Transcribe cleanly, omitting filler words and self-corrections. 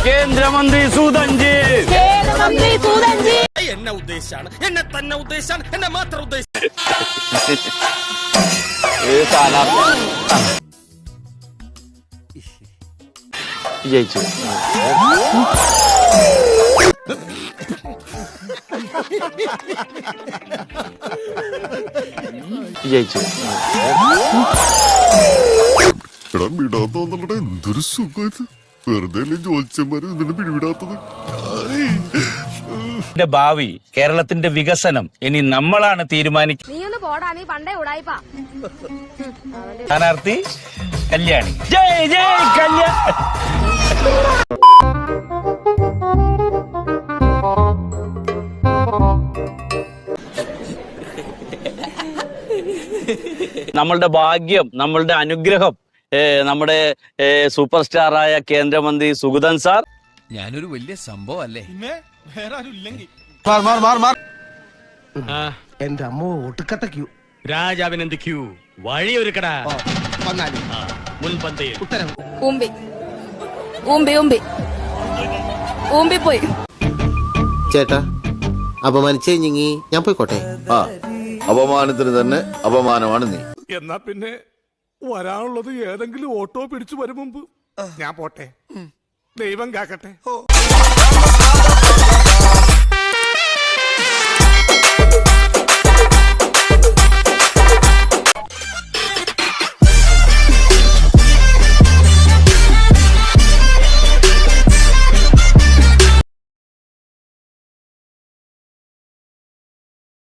കേന്ദ്രമന്ത്രി സുധൻജി എന്നെ ഉദ്ദേശിച്ചാണ്, എന്നെ തന്നെ ഉദ്ദേശിച്ചാണ്, എന്നെ മാത്രം ഉദ്ദേശിച്ചു. ജയിച്ചു. ജയിച്ചു. എന്തൊരു സുഖം, വെറുതെ ജോത്സ്യന്മാര് ഇതിനെ പിടിവിടാത്തത്. ഭാവി, കേരളത്തിന്റെ വികസനം ഇനി നമ്മളാണ് തീരുമാനിക്കുന്നത്. സ്ഥാനാർത്ഥി കല്യാണി. ജയ് ജയ് കല്യാണി. നമ്മളുടെ ഭാഗ്യം, നമ്മളുടെ അനുഗ്രഹം, നമ്മുടെ സൂപ്പർ സ്റ്റാറായ കേന്ദ്രമന്ത്രി സുഗതൻ സാർ. ഞാനൊരു വലിയ സംഭവം അല്ലേ? എന്റെ അമ്മ ഒട്ടുക്കത്തെ ക്യൂ. രാജാവിനെന്ത് ക്യൂ? വഴിയൊരുക്കടാ. മുൻപന്തിയിൽ പോയി. ചേട്ടാ, അപമാനിച്ചേ ഞാൻ പോയിക്കോട്ടെ. അപമാനത്തിന് തന്നെ അപമാനമാണ് നീ. എന്നാ പിന്നെ വരാനുള്ളത് ഏതെങ്കിലും ഓട്ടോ പിടിച്ചു വരും മുമ്പ് ഞാൻ പോട്ടെ. ദൈവം കാക്കട്ടെ.